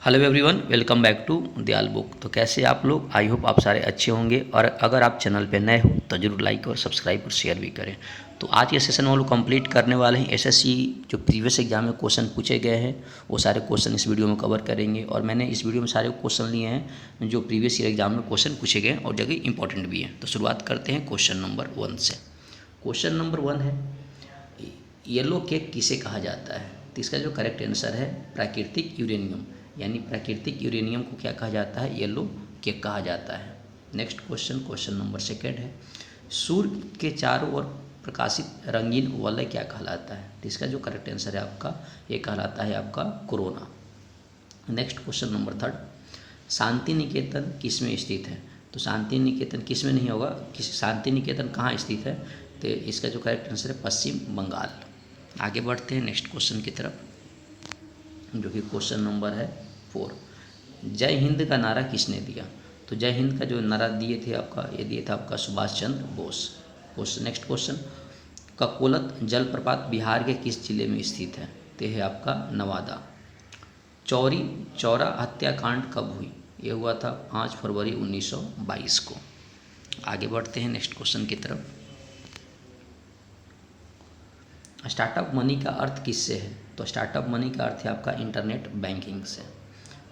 Hello everyone, welcome back to Dayal book. तो कैसे आप लोग? आई होप आप सारे अच्छे होंगे। और अगर आप चैनल पे नए हो तो जरूर लाइक और सब्सक्राइब और शेयर भी करें। तो आज के सेशन में हम लोग कंप्लीट करने वाले हैं एसएससी जो प्रीवियस एग्जाम में क्वेश्चन पूछे गए हैं वो सारे क्वेश्चन इस वीडियो में कवर करेंगे। और मैंने इस वीडियो में सारे क्वेश्चन लिए हैं जो प्रीवियस ईयर एग्जाम में क्वेश्चन पूछे गए हैं और जगह इंपॉर्टेंट भी हैं। तो शुरुआत करते हैं क्वेश्चन नंबर 1 से। क्वेश्चन नंबर 1 है, येलो केक किसे कहा जाता है? तो इसका जो करेक्ट आंसर है प्राकृतिक यूरेनियम, यानी प्राकृतिक यूरेनियम को क्या कहा जाता है? येलो केक कहा जाता है। नेक्स्ट क्वेश्चन, क्वेश्चन नंबर 2 है, सूर्य के चारों ओर प्रकाशित रंगीन वलय क्या कहलाता है? तो इसका जो करेक्ट आंसर है आपका ये कहलाता है आपका corona. Next question number 3, Shanti Niketan किस में स्थित है? तो शांति निकेतन किस में नहीं होगा, किस शांति निकेतन कहाँ स्थित है? तो इसका जो करेक्ट आंसर है पश्चिम बंगाल। आगे बढ़ते हैं नेक्स्ट क्वेश्चन की तरफ, जो कि क्वेश्चन नंबर है 4, जय हिंद का नारा किसने दिया? तो जय हिंद का जो नारा दिए थे आपका, ये दिए था आपका सुभाष चंद्र बोस। नेक्स्ट क्वेश्चन, ककोलत जलप्रपात बिहार के किस जिले में स्थित है? तो है आपका नवादा। चौरी चौरा हत्याकांड कब हुई? ये हुआ था 5 फरवरी 1922 को। आगे बढ़ते हैं नेक्स्ट क्वेश्चन की तरफ, स्टार्टअप मनी का अर्थ किससे है? तो स्टार्टअप मनी का अर्थ है आपका इंटरनेट बैंकिंग से।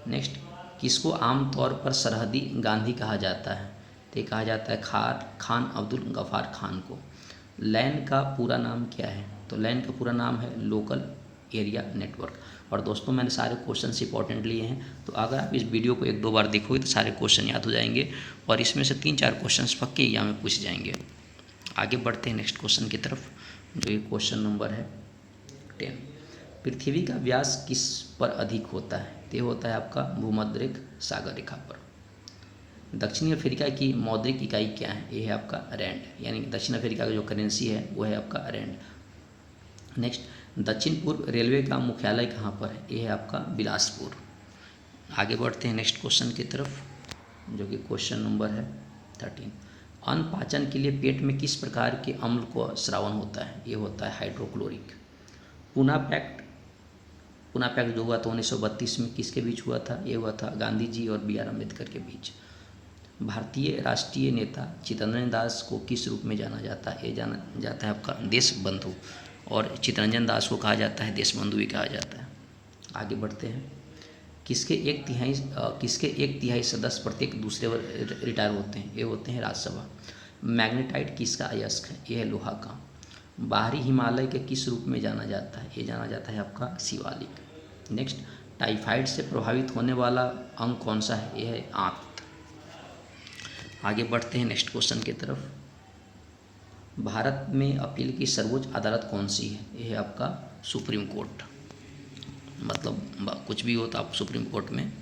नेक्स्ट, किसको आमतौर पर सरहदी गांधी कहा जाता है? तो कहा जाता है खान अब्दुल गफ़ार खान को। लैन का पूरा नाम क्या है? तो लैन का पूरा नाम है लोकल एरिया नेटवर्क। और दोस्तों मैंने सारे क्वेश्चन इंपॉर्टेंट लिए हैं, तो अगर आप इस वीडियो को 1-2 बार देखोगे तो सारे क्वेश्चन याद हो जाएंगे और इसमें से 3-4 क्वेश्चन पक्के एग्जाम में पूछ जाएंगे। आगे बढ़ते हैं नेक्स्ट क्वेश्चन की तरफ, जो ये क्वेश्चन नंबर है 10, पृथ्वी का व्यास किस पर अधिक होता है? तो होता है आपका भूमध्य सागर रेखा पर। दक्षिण अफ्रीका की मौद्रिक इकाई क्या है? ये है आपका रैंड, यानी दक्षिण अफ्रीका का जो करेंसी है वो है आपका रैंड। नेक्स्ट, दक्षिण पूर्व रेलवे का मुख्यालय कहाँ पर है? ये है आपका बिलासपुर। आगे बढ़ते हैं नेक्स्ट क्वेश्चन की तरफ, जो कि क्वेश्चन नंबर है 13, अन्न पाचन के लिए पेट में किस प्रकार के अम्ल को स्रावन होता है? ये होता है हाइड्रोक्लोरिक। पूना पैक्ट जो हुआ था 1932 में किसके बीच हुआ था? ये हुआ था गांधी जी और बी आर अम्बेडकर के बीच। भारतीय राष्ट्रीय नेता चित्तरंजन दास को किस रूप में जाना जाता है? ये जाना जाता है आपका देश बंधु, और चित्तरंजन दास को कहा जाता है देश बंधु भी कहा जाता है। आगे बढ़ते हैं, किसके एक तिहाई सदस्य प्रत्येक दूसरे रिटायर होते हैं? ये होते हैं राज्यसभा। मैग्नेटाइट किसका अयस्क है? ये है लोहा का। बाहरी हिमालय के किस रूप में जाना जाता है? ये जाना जाता है आपका शिवालिक। नेक्स्ट, टाइफाइड से प्रभावित होने वाला अंग कौन सा है? यह है आंत। आगे बढ़ते हैं नेक्स्ट क्वेश्चन की तरफ, भारत में अपील की सर्वोच्च अदालत कौन सी है? यह है आपका सुप्रीम कोर्ट। मतलब कुछ भी हो तो आप सुप्रीम कोर्ट में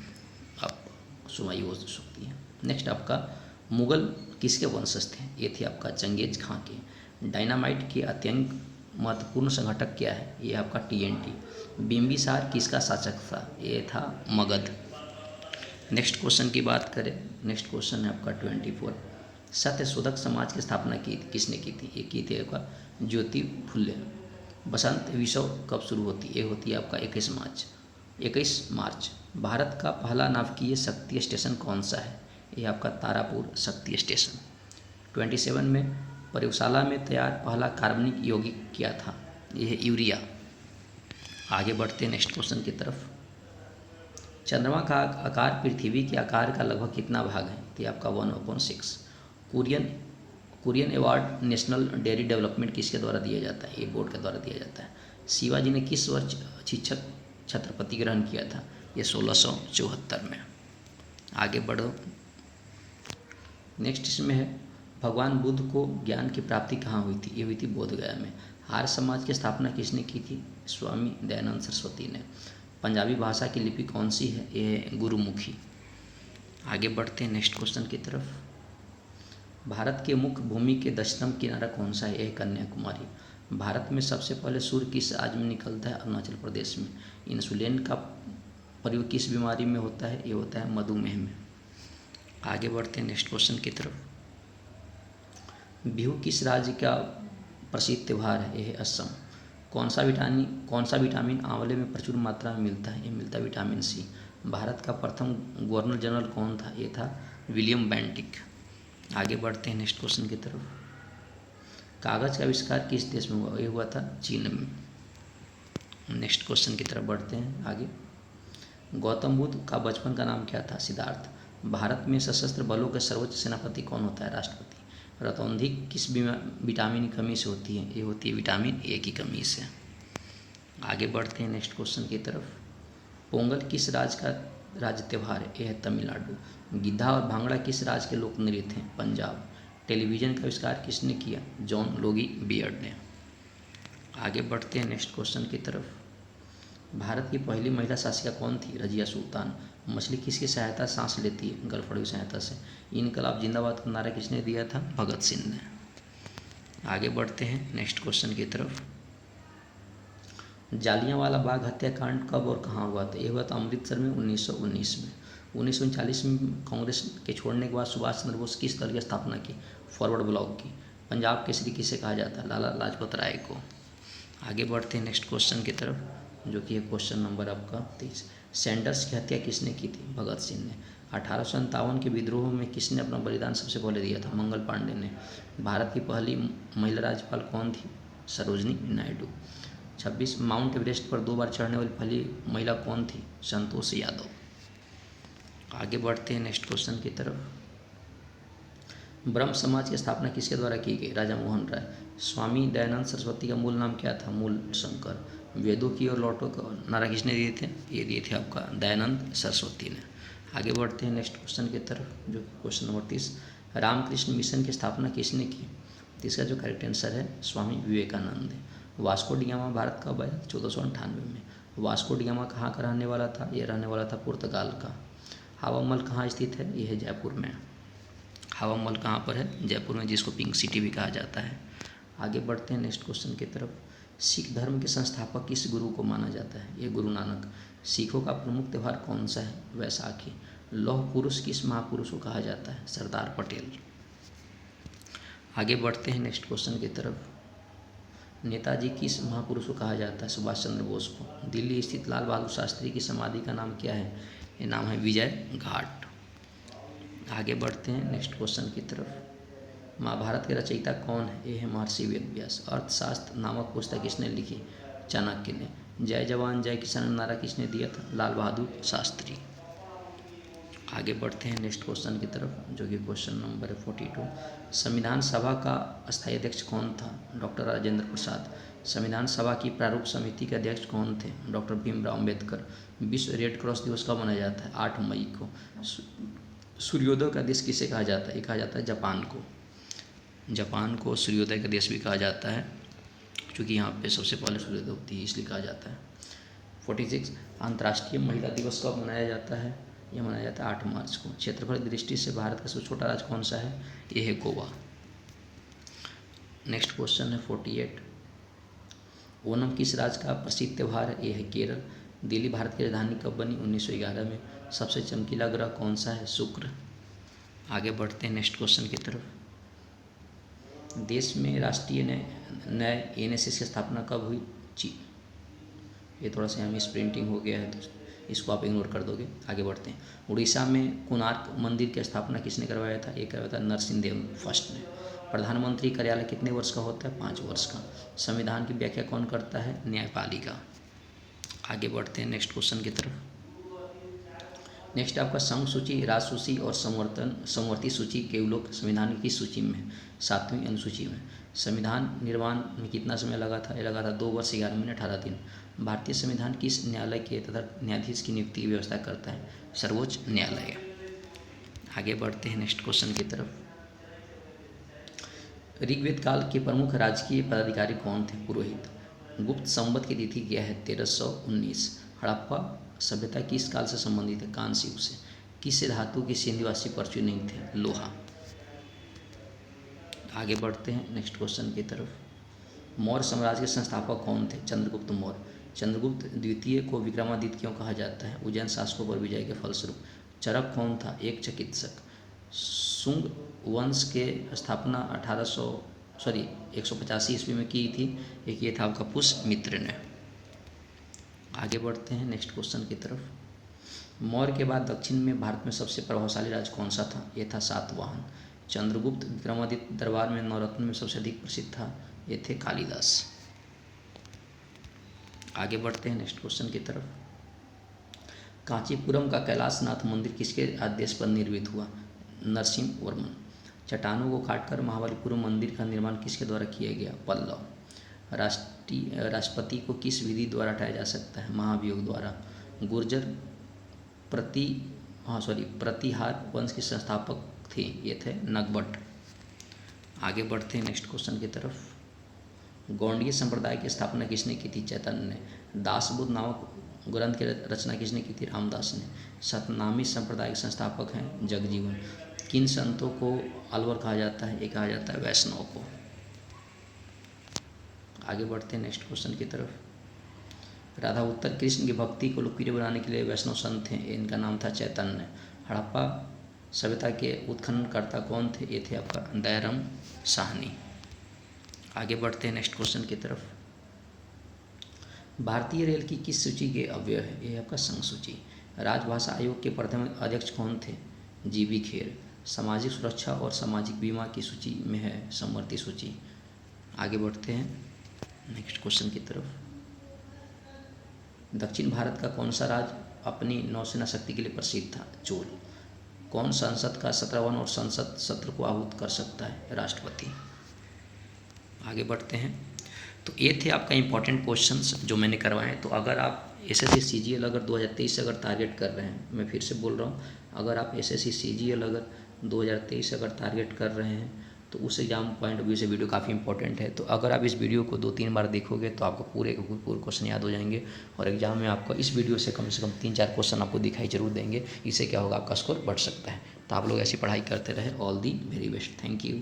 आप सुनवाई हो सकती है। नेक्स्ट, आपका मुगल किसके वंशज थे? ये थे आपका चंगेज खां के। डायनामाइट के अत्यंत महत्वपूर्ण संगठक क्या है? ये आपका TNT। बिम्बिसार किसका शासक था? ये था मगध। नेक्स्ट क्वेश्चन की बात करें, नेक्स्ट क्वेश्चन है आपका 24, सत्यशोधक समाज की स्थापना किसने की थी? ये की थी आपका ज्योति फुले। बसंत विश्व कब शुरू होती है? ये होती है आपका 21 मार्च। भारत का पहला नाभिकीय शक्ति स्टेशन कौन सा है? ये आपका तारापुर शक्ति स्टेशन। 27 में प्रयोगशाला में तैयार पहला कार्बनिक यौगिक क्या था? यह है यूरिया। आगे बढ़ते हैं नेक्स्ट क्वेश्चन की तरफ, चंद्रमा का आकार पृथ्वी के आकार का लगभग कितना भाग है? तो ये आपका 1/6। Kurien award national dairy development किसके द्वारा दिया जाता है? ये बोर्ड के द्वारा दिया जाता है। शिवाजी ने किस वर्ष शिक्षक छत्रपति ग्रहण किया था? ये 1674 में। आगे बढ़ो, नेक्स्ट इसमें है, भगवान बुद्ध को ज्ञान की प्राप्ति कहाँ हुई थी? ये हुई थी बोधगया में। आर्य समाज की स्थापना किसने की थी? स्वामी दयानंद सरस्वती ने। पंजाबी भाषा की लिपि कौन सी है? ये है गुरुमुखी। आगे बढ़ते हैं नेक्स्ट क्वेश्चन की तरफ, भारत के मुख्य भूमि के दक्षिणतम किनारा कौन सा है? ये कन्याकुमारी। भारत में सबसे पहले सूर्य किस राज्य में निकलता है? अरुणाचल प्रदेश में। इंसुलिन का प्रयोग किस बीमारी में होता है? ये होता है मधुमेह में। आगे बढ़ते हैं नेक्स्ट क्वेश्चन की तरफ, बिहू किस राज्य का प्रसिद्ध त्यौहार है? यह है असम। कौन सा विटामिन आंवले में प्रचुर मात्रा में मिलता है? ये मिलता है विटामिन C। भारत का प्रथम गवर्नर जनरल कौन था? ये था विलियम बेंटिक। आगे बढ़ते हैं नेक्स्ट क्वेश्चन की तरफ। कागज़ का आविष्कार किस देश में हुआ? ये हुआ था चीन में। नेक्स्ट क्वेश्चन की तरफ बढ़ते हैं आगे। गौतम बुद्ध का बचपन का नाम क्या था? सिद्धार्थ। भारत में सशस्त्र बलों के सर्वोच्च सेनापति कौन होता है? राष्ट्रपति। रतौंधी किस विटामिन की कमी से होती है? ये होती है विटामिन ए की कमी से। आगे बढ़ते हैं नेक्स्ट क्वेश्चन की तरफ। पोंगल किस राज्य का राज्य त्यौहार है? यह है तमिलनाडु। गिद्धा और भांगड़ा किस राज्य के लोक नृत्य हैं? पंजाब। टेलीविज़न का आविष्कार किसने किया? जॉन लोगी बियर्ड ने। आगे बढ़ते हैं नेक्स्ट क्वेश्चन की तरफ। भारत की पहली महिला शासिका कौन थी? रजिया सुल्तान। मछली किसकी सहायता सांस लेती है? गलफड़ की सहायता से। इनकलाब जिंदाबाद का नारा किसने दिया था? भगत सिंह ने। आगे बढ़ते हैं नेक्स्ट क्वेश्चन की तरफ। जालियांवाला बाग हत्याकांड कब और कहाँ हुआ था? यह हुआ था अमृतसर में 1919 में। 1939 में कांग्रेस के छोड़ने के बाद सुभाष चंद्र बोस किस दल की स्थापना की? फॉरवर्ड ब्लॉक की। पंजाब केसरी किसे कहा जाता है? लाला लाजपत राय को। आगे बढ़ते हैं नेक्स्ट क्वेश्चन की तरफ, जो कि है क्वेश्चन नंबर आपका 23। सैंडर्स की हत्या किसने की थी? भगत सिंह ने। 1857 के विद्रोह में किसने अपना बलिदान सबसे पहले दिया था? मंगल पांडे ने। भारत की पहली महिला राज्यपाल कौन थी? सरोजनी नायडू। 26 माउंट एवरेस्ट पर 2 बार चढ़ने वाली पहली महिला कौन थी? संतोष यादव। आगे बढ़ते हैं नेक्स्ट क्वेश्चन की तरफ। ब्रह्म समाज की स्थापना किसके द्वारा की गई? राजा मोहन राय। स्वामी दयानंद सरस्वती का मूल नाम क्या था? मूल शंकर। वेदों की और लौटों का नारा किसने दिए थे? ये दिए थे आपका दयानंद सरस्वती ने। आगे बढ़ते हैं नेक्स्ट क्वेश्चन की तरफ, जो क्वेश्चन नंबर 30। रामकृष्ण मिशन की स्थापना किसने की? तो इसका जो करेक्ट आंसर है स्वामी विवेकानंद है। वास्को डिगामा भारत कब आया? 1498 में। वास्को डिगामा कहाँ का रहने वाला था? ये रहने वाला था पुर्तगाल का। हवा महल कहाँ स्थित है? ये है जयपुर में। हवा महल कहाँ पर है? जयपुर में, जिसको पिंक सिटी भी कहा जाता है। आगे बढ़ते हैं नेक्स्ट क्वेश्चन की तरफ। सिख धर्म के संस्थापक किस गुरु को माना जाता है? ये गुरु नानक। सिखों का प्रमुख त्यौहार कौन सा है? वैसाखी। लौह पुरुष किस महापुरुष को कहा जाता है? सरदार पटेल। आगे बढ़ते हैं नेक्स्ट क्वेश्चन की तरफ। नेताजी किस महापुरुष को कहा जाता है? सुभाष चंद्र बोस को। दिल्ली स्थित लाल बहादुर शास्त्री की समाधि का नाम क्या है? ये नाम है विजय घाट। आगे बढ़ते हैं नेक्स्ट क्वेश्चन की तरफ। महाभारत के रचयिता कौन है? ये है महर्षि वेदव्यास। अर्थशास्त्र नामक पुस्तक किसने लिखी? चाणक्य ने। जय जवान जय किसान नारा किसने दिया था? लाल बहादुर शास्त्री। आगे बढ़ते हैं नेक्स्ट क्वेश्चन की तरफ, जो कि क्वेश्चन नंबर 42। संविधान सभा का अस्थायी अध्यक्ष कौन था? डॉक्टर राजेंद्र प्रसाद। संविधान सभा की प्रारूप समिति के अध्यक्ष कौन थे? डॉक्टर भीमराव अम्बेडकर। विश्व रेड क्रॉस दिवस कब मनाया जाता है? 8 मई को। सूर्योदय का देश किसे कहा जाता है? ये कहा जाता है जापान को। जापान को सूर्योदय का देश भी कहा जाता है, क्योंकि यहाँ पे सबसे पहले सूर्योदय होती है, इसलिए कहा जाता है। 46 अंतर्राष्ट्रीय महिला दिवस कब मनाया जाता है? यह मनाया जाता है 8 मार्च को। क्षेत्रफल की दृष्टि से भारत का सबसे छोटा राज्य कौन सा है? ये है गोवा। नेक्स्ट क्वेश्चन है 48। ओणम किस राज्य का प्रसिद्ध त्यौहार है? ये है केरल। दिल्ली भारत की राजधानी कब बनी? 1911 में। सबसे चमकीला ग्रह कौन सा है? शुक्र। आगे बढ़ते हैं नेक्स्ट क्वेश्चन की तरफ। देश में राष्ट्रीय नए एनएसएस की स्थापना कब हुई? ये थोड़ा सा हमें प्रिंटिंग हो गया है, तो इसको आप इग्नोर कर दोगे। आगे बढ़ते हैं। उड़ीसा में कोणार्क मंदिर की स्थापना किसने करवाया था? ये करवाया था नरसिंहदेव फर्स्ट ने। प्रधानमंत्री कार्यालय कितने वर्ष का होता है? 5 वर्ष का। संविधान की व्याख्या कौन करता है? न्यायपालिका। आगे बढ़ते हैं नेक्स्ट क्वेश्चन की तरफ। नेक्स्ट आपका संघ सूची, राजसूची और संवर्ती सूची के उल्लेख संविधान की सूची में 7वीं अनुसूची में। संविधान निर्माण में कितना समय लगा था? ये लगा था 2 वर्ष 11 महीने 18 दिन। भारतीय संविधान किस न्यायालय के तथा न्यायाधीश की नियुक्ति की व्यवस्था करता है? सर्वोच्च न्यायालय। आगे बढ़ते हैं नेक्स्ट क्वेश्चन की तरफ। ऋग्वेद काल के प्रमुख राजकीय पदाधिकारी कौन थे? पुरोहित। गुप्त संवत की तिथि क्या है? 1319। हड़प्पा सभ्यता किस काल से संबंधित है? कांस्य युग से। किस धातु के सिंधुवासी परचून नहीं थे? लोहा। आगे बढ़ते हैं नेक्स्ट क्वेश्चन की तरफ। मौर्य साम्राज्य के संस्थापक कौन थे? चंद्रगुप्त मौर्य। चंद्रगुप्त द्वितीय को विक्रमादित्य क्यों कहा जाता है? उज्जैन शासकों पर विजय के फलस्वरूप। चरक कौन था? एक चिकित्सक। शुंग वंश के स्थापना 185 ईस्वी में की थी। एक ये था आपका पुष्यमित्र ने। आगे बढ़ते हैं नेक्स्ट क्वेश्चन की तरफ। मौर्य के बाद दक्षिण में भारत में सबसे प्रभावशाली राज्य कौन सा था? ये था सातवाहन। चंद्रगुप्त विक्रमादित्य दरबार में नवरत्न में सबसे अधिक प्रसिद्ध था, ये थे कालिदास। आगे बढ़ते हैं नेक्स्ट क्वेश्चन की तरफ। कांचीपुरम का कैलाशनाथ मंदिर किसके आदेश पर निर्मित हुआ? नरसिंह वर्मन। चट्टानों को काटकर महाबलीपुरम मंदिर का निर्माण किसके द्वारा किया गया? पल्लव। राष्ट्रपति को किस विधि द्वारा हटाया जा सकता है? महाभियोग द्वारा। गुर्जर प्रतिहार वंश के संस्थापक थे, ये थे नगभट्ट। आगे बढ़ते हैं नेक्स्ट क्वेश्चन की तरफ। गौंडीय संप्रदाय की स्थापना किसने की थी? चैतन्य ने। दासबोध नामक ग्रंथ की रचना किसने की थी? रामदास ने। सतनामी संप्रदाय के संस्थापक हैं जगजीवन। किन संतों को अलवर कहा जाता है? ये कहा जाता है वैष्णव को। आगे बढ़ते हैं नेक्स्ट क्वेश्चन की तरफ। राधा उत्तर कृष्ण की भक्ति को लोकप्रिय बनाने के लिए वैष्णव संत थे, इनका नाम था चैतन्य। हड़प्पा सभ्यता के उत्खननकर्ता कौन थे? ये थे आपका दयाराम साहनी। आगे बढ़ते हैं नेक्स्ट क्वेश्चन की तरफ। भारतीय रेल की किस सूची के अव्यय है? ये आपका संघ सूची। राजभाषा आयोग के प्रथम अध्यक्ष कौन थे? जीबी खेर। सामाजिक सुरक्षा और सामाजिक बीमा की सूची में है समवर्ती सूची। आगे बढ़ते हैं नेक्स्ट क्वेश्चन की तरफ। दक्षिण भारत का कौन सा राज्य अपनी नौसेना शक्ति के लिए प्रसिद्ध था? चोल। कौन संसद का 17वां और संसद सत्र को आहूत कर सकता है? राष्ट्रपति। आगे बढ़ते हैं। तो ये थे आपका इंपॉर्टेंट क्वेश्चंस जो मैंने करवाए हैं। तो अगर आप एसएससी सीजीएल अगर 2023 से अगर टारगेट कर रहे हैं, मैं फिर से बोल रहा हूँ, अगर आप एसएससी सीजीएल अगर 2023 से अगर टारगेट कर रहे हैं तो उस एग्जाम पॉइंट ऑफ व्यू से वीडियो काफ़ी इंपॉर्टेंट है। तो अगर आप इस वीडियो को 2-3 बार देखोगे तो आपको पूरे क्वेश्चन याद हो जाएंगे और एग्जाम में आपको इस वीडियो से कम 3-4 क्वेश्चन आपको दिखाई जरूर देंगे। इससे क्या होगा? आपका स्कोर बढ़ सकता है। तो आप लोग ऐसी पढ़ाई करते रहे। All the very best. Thank you.